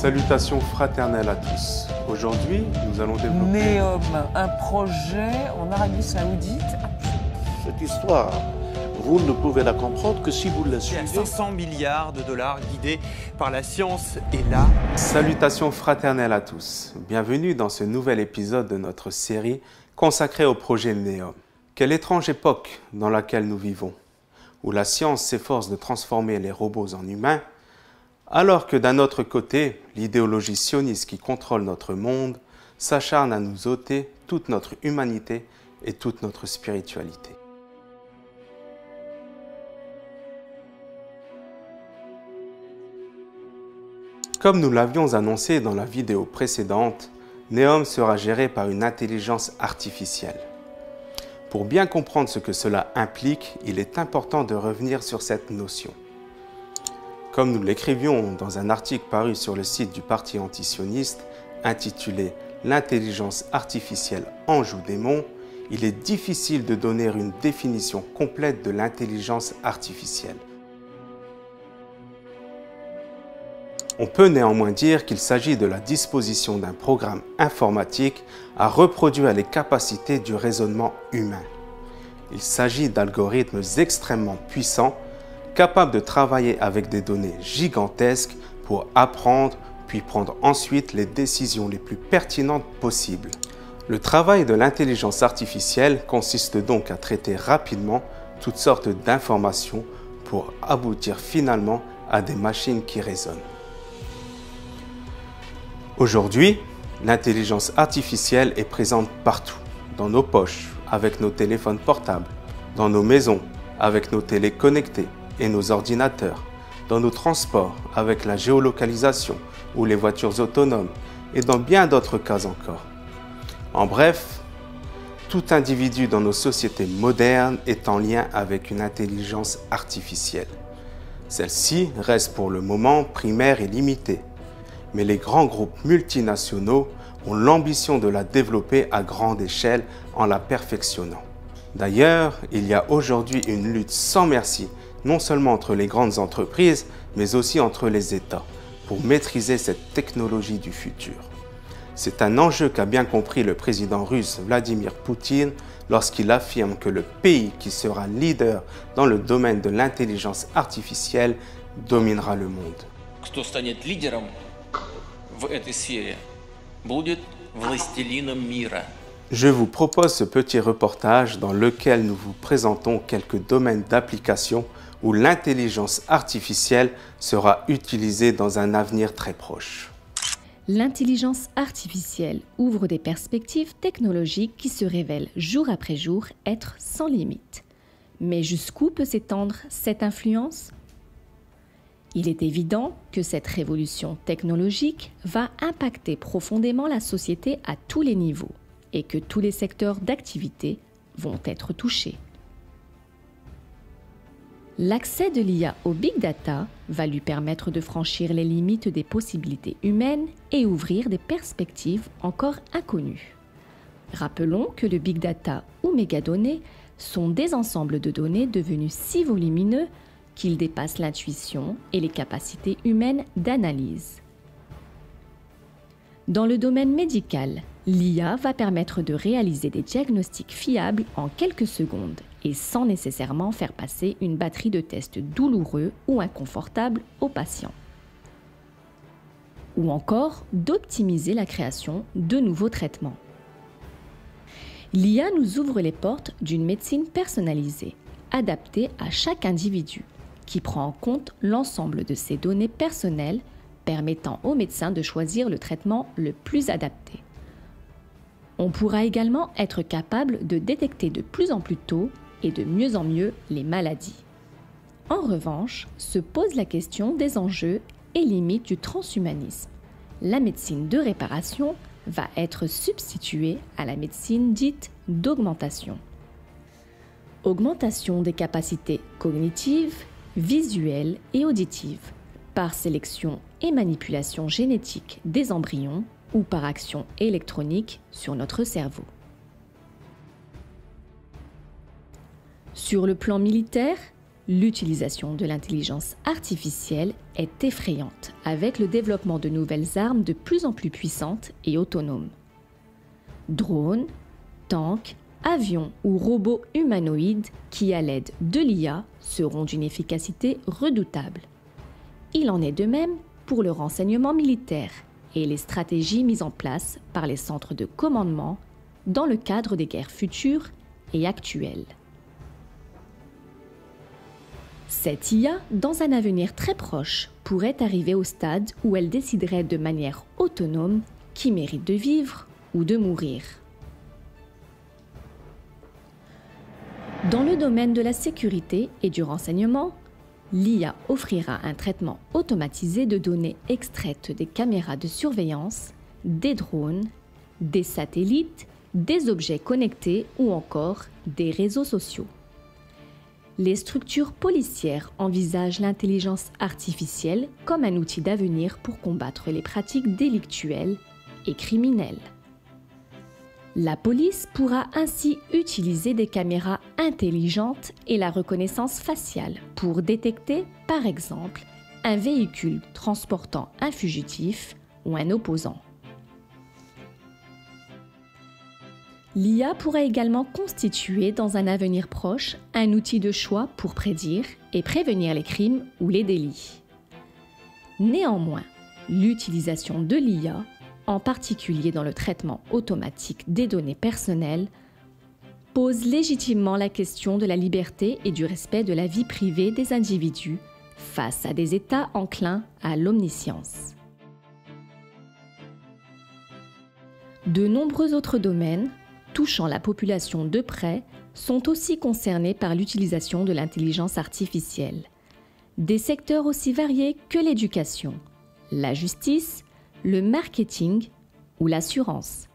Salutations fraternelles à tous. Aujourd'hui, nous allons développer Neom, un projet en Arabie Saoudite. Cette histoire, vous ne pouvez la comprendre que si vous la C'est à suivez. 500 milliards de dollars guidés par la science et l'art. Salutations fraternelles à tous. Bienvenue dans ce nouvel épisode de notre série consacrée au projet Neom. Quelle étrange époque dans laquelle nous vivons, où la science s'efforce de transformer les robots en humains, alors que d'un autre côté, l'idéologie sioniste qui contrôle notre monde s'acharne à nous ôter toute notre humanité et toute notre spiritualité. Comme nous l'avions annoncé dans la vidéo précédente, Neom sera géré par une intelligence artificielle. Pour bien comprendre ce que cela implique, il est important de revenir sur cette notion. Comme nous l'écrivions dans un article paru sur le site du parti antisioniste intitulé « L'intelligence artificielle ange-démon », il est difficile de donner une définition complète de l'intelligence artificielle. On peut néanmoins dire qu'il s'agit de la disposition d'un programme informatique à reproduire les capacités du raisonnement humain. Il s'agit d'algorithmes extrêmement puissants, capables de travailler avec des données gigantesques pour apprendre puis prendre ensuite les décisions les plus pertinentes possibles. Le travail de l'intelligence artificielle consiste donc à traiter rapidement toutes sortes d'informations pour aboutir finalement à des machines qui raisonnent. Aujourd'hui, l'intelligence artificielle est présente partout, dans nos poches, avec nos téléphones portables, dans nos maisons, avec nos télés connectées et nos ordinateurs, dans nos transports, avec la géolocalisation ou les voitures autonomes, et dans bien d'autres cas encore. En bref, tout individu dans nos sociétés modernes est en lien avec une intelligence artificielle. Celle-ci reste pour le moment primaire et limitée, mais les grands groupes multinationaux ont l'ambition de la développer à grande échelle en la perfectionnant. D'ailleurs, il y a aujourd'hui une lutte sans merci, non seulement entre les grandes entreprises, mais aussi entre les États, pour maîtriser cette technologie du futur. C'est un enjeu qu'a bien compris le président russe Vladimir Poutine lorsqu'il affirme que le pays qui sera leader dans le domaine de l'intelligence artificielle dominera le monde. Кто станет лидером в этой сфере, будет властелином мира. Je vous propose ce petit reportage dans lequel nous vous présentons quelques domaines d'application où l'intelligence artificielle sera utilisée dans un avenir très proche. L'intelligence artificielle ouvre des perspectives technologiques qui se révèlent jour après jour être sans limite. Mais jusqu'où peut s'étendre cette influence ? Il est évident que cette révolution technologique va impacter profondément la société à tous les niveaux et que tous les secteurs d'activité vont être touchés. L'accès de l'IA au Big Data va lui permettre de franchir les limites des possibilités humaines et ouvrir des perspectives encore inconnues. Rappelons que le Big Data ou mégadonnées sont des ensembles de données devenus si volumineux qu'ils dépassent l'intuition et les capacités humaines d'analyse. Dans le domaine médical, l'IA va permettre de réaliser des diagnostics fiables en quelques secondes et sans nécessairement faire passer une batterie de tests douloureux ou inconfortables aux patients. Ou encore d'optimiser la création de nouveaux traitements. L'IA nous ouvre les portes d'une médecine personnalisée, adaptée à chaque individu, qui prend en compte l'ensemble de ses données personnelles, permettant aux médecins de choisir le traitement le plus adapté. On pourra également être capable de détecter de plus en plus tôt et de mieux en mieux les maladies. En revanche, se pose la question des enjeux et limites du transhumanisme. La médecine de réparation va être substituée à la médecine dite d'augmentation. Augmentation des capacités cognitives, visuelles et auditives, par sélection et manipulation génétique des embryons ou par action électronique sur notre cerveau. Sur le plan militaire, L'utilisation de l'intelligence artificielle est effrayante avec le développement de nouvelles armes de plus en plus puissantes et autonomes. Drones, tanks, avions ou robots humanoïdes qui, à l'aide de l'IA, seront d'une efficacité redoutable. Il en est de même pour le renseignement militaire et les stratégies mises en place par les centres de commandement dans le cadre des guerres futures et actuelles. Cette IA, dans un avenir très proche, pourrait arriver au stade où elle déciderait de manière autonome qui mérite de vivre ou de mourir. Dans le domaine de la sécurité et du renseignement, l'IA offrira un traitement automatisé de données extraites des caméras de surveillance, des drones, des satellites, des objets connectés ou encore des réseaux sociaux. Les structures policières envisagent l'intelligence artificielle comme un outil d'avenir pour combattre les pratiques délictuelles et criminelles. La police pourra ainsi utiliser des caméras intelligentes et la reconnaissance faciale pour détecter, par exemple, un véhicule transportant un fugitif ou un opposant. L'IA pourrait également constituer dans un avenir proche un outil de choix pour prédire et prévenir les crimes ou les délits. Néanmoins, l'utilisation de l'IA, en particulier dans le traitement automatique des données personnelles, pose légitimement la question de la liberté et du respect de la vie privée des individus face à des États enclins à l'omniscience. De nombreux autres domaines, touchant la population de près, sont aussi concernés par l'utilisation de l'intelligence artificielle. Des secteurs aussi variés que l'éducation, la justice, le marketing ou l'assurance.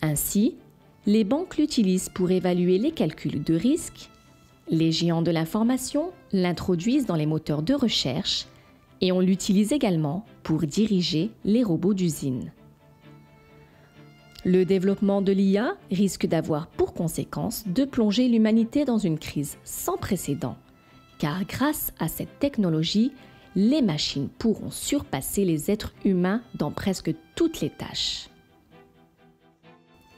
Ainsi, les banques l'utilisent pour évaluer les calculs de risque, les géants de l'information l'introduisent dans les moteurs de recherche et on l'utilise également pour diriger les robots d'usine. Le développement de l'IA risque d'avoir pour conséquence de plonger l'humanité dans une crise sans précédent, car grâce à cette technologie, les machines pourront surpasser les êtres humains dans presque toutes les tâches.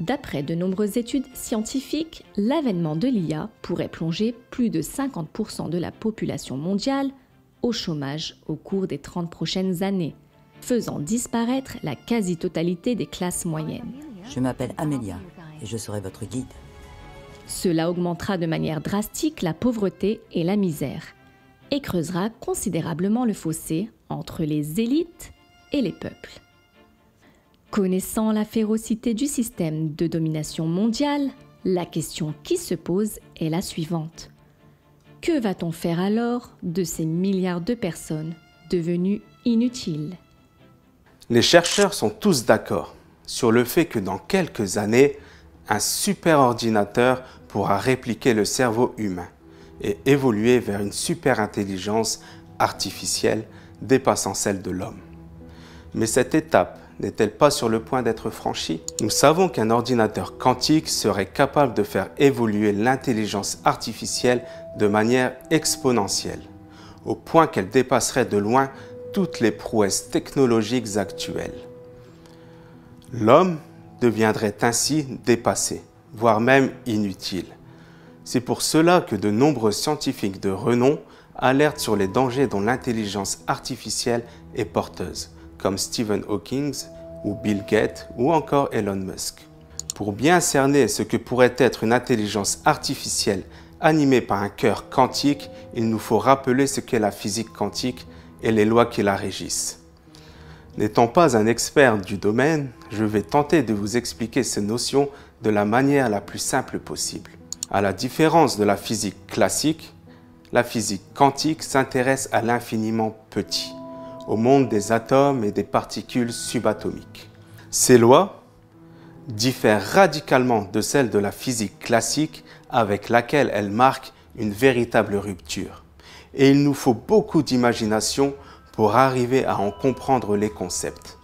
D'après de nombreuses études scientifiques, l'avènement de l'IA pourrait plonger plus de 50% de la population mondiale au chômage au cours des 30 prochaines années, faisant disparaître la quasi-totalité des classes moyennes. Je m'appelle Amélia et je serai votre guide. Cela augmentera de manière drastique la pauvreté et la misère et creusera considérablement le fossé entre les élites et les peuples. Connaissant la férocité du système de domination mondiale, la question qui se pose est la suivante. Que va-t-on faire alors de ces milliards de personnes devenues inutiles ? Les chercheurs sont tous d'accord sur le fait que dans quelques années, un superordinateur pourra répliquer le cerveau humain et évoluer vers une superintelligence artificielle dépassant celle de l'homme. Mais cette étape n'est-elle pas sur le point d'être franchie? Nous savons qu'un ordinateur quantique serait capable de faire évoluer l'intelligence artificielle de manière exponentielle, au point qu'elle dépasserait de loin toutes les prouesses technologiques actuelles. L'homme deviendrait ainsi dépassé, voire même inutile. C'est pour cela que de nombreux scientifiques de renom alertent sur les dangers dont l'intelligence artificielle est porteuse, comme Stephen Hawking ou Bill Gates ou encore Elon Musk. Pour bien cerner ce que pourrait être une intelligence artificielle animée par un cœur quantique, il nous faut rappeler ce qu'est la physique quantique et les lois qui la régissent. N'étant pas un expert du domaine, je vais tenter de vous expliquer ces notions de la manière la plus simple possible. À la différence de la physique classique, la physique quantique s'intéresse à l'infiniment petit, au monde des atomes et des particules subatomiques. Ces lois diffèrent radicalement de celles de la physique classique avec laquelle elles marquent une véritable rupture. Et il nous faut beaucoup d'imagination pour arriver à en comprendre les concepts.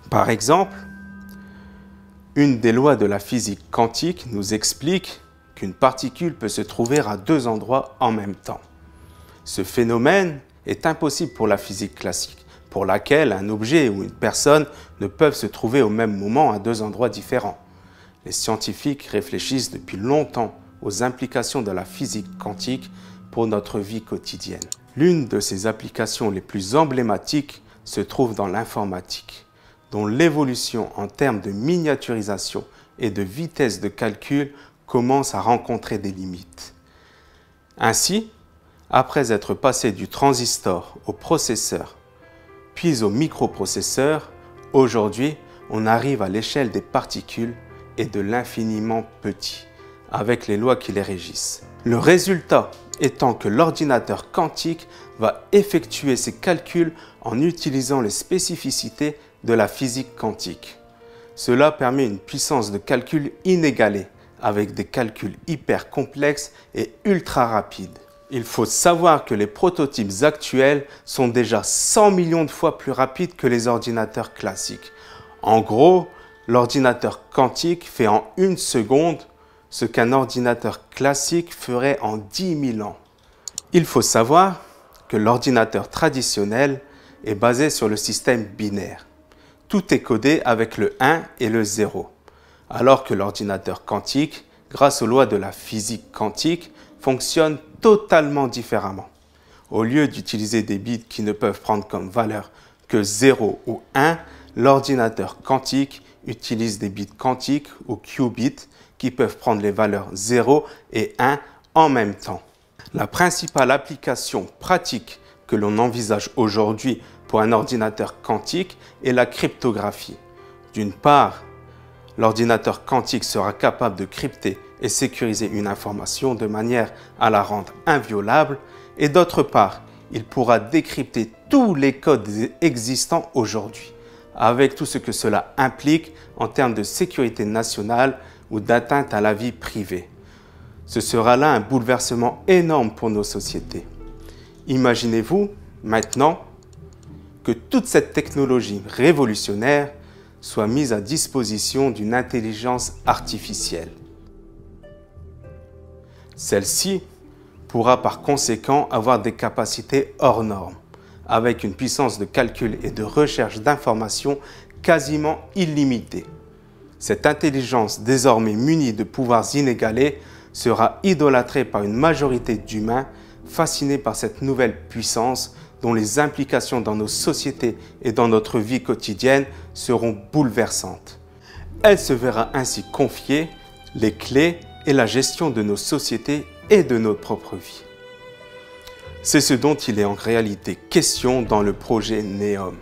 Par exemple, une des lois de la physique quantique nous explique qu'une particule peut se trouver à deux endroits en même temps. Ce phénomène est impossible pour la physique classique, pour laquelle un objet ou une personne ne peuvent se trouver au même moment à deux endroits différents. Les scientifiques réfléchissent depuis longtemps aux implications de la physique quantique pour notre vie quotidienne. L'une de ces applications les plus emblématiques se trouve dans l'informatique, dont l'évolution en termes de miniaturisation et de vitesse de calcul commence à rencontrer des limites. Ainsi, après être passé du transistor au processeur, puis au microprocesseur, aujourd'hui, on arrive à l'échelle des particules et de l'infiniment petit, avec les lois qui les régissent. Le résultat étant que l'ordinateur quantique va effectuer ses calculs en utilisant les spécificités de la physique quantique. Cela permet une puissance de calcul inégalée, avec des calculs hyper complexes et ultra rapides. Il faut savoir que les prototypes actuels sont déjà 100 millions de fois plus rapides que les ordinateurs classiques. En gros, l'ordinateur quantique fait en 1 seconde ce qu'un ordinateur classique ferait en 10 000 ans. Il faut savoir que l'ordinateur traditionnel est basé sur le système binaire. Tout est codé avec le 1 et le 0, alors que l'ordinateur quantique, grâce aux lois de la physique quantique, fonctionne totalement différemment. Au lieu d'utiliser des bits qui ne peuvent prendre comme valeur que 0 ou 1, l'ordinateur quantique utilise des bits quantiques ou qubits qui peuvent prendre les valeurs 0 et 1 en même temps. La principale application pratique que l'on envisage aujourd'hui pour un ordinateur quantique est la cryptographie. D'une part, l'ordinateur quantique sera capable de crypter et sécuriser une information de manière à la rendre inviolable, et d'autre part, il pourra décrypter tous les codes existants aujourd'hui, avec tout ce que cela implique en termes de sécurité nationale ou d'atteinte à la vie privée. Ce sera là un bouleversement énorme pour nos sociétés. Imaginez-vous maintenant que toute cette technologie révolutionnaire soit mise à disposition d'une intelligence artificielle. Celle-ci pourra par conséquent avoir des capacités hors normes, avec une puissance de calcul et de recherche d'informations quasiment illimitée. Cette intelligence désormais munie de pouvoirs inégalés sera idolâtrée par une majorité d'humains fascinés par cette nouvelle puissance dont les implications dans nos sociétés et dans notre vie quotidienne seront bouleversantes. Elle se verra ainsi confier les clés et la gestion de nos sociétés et de notre propre vie. C'est ce dont il est en réalité question dans le projet NEOM.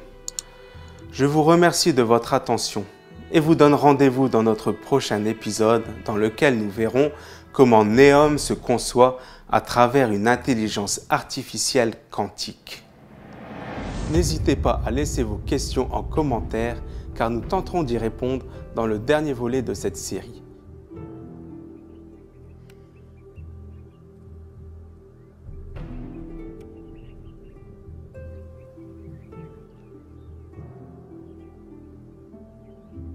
Je vous remercie de votre attention et vous donne rendez-vous dans notre prochain épisode dans lequel nous verrons comment NEOM se conçoit à travers une intelligence artificielle quantique. N'hésitez pas à laisser vos questions en commentaire car nous tenterons d'y répondre dans le dernier volet de cette série.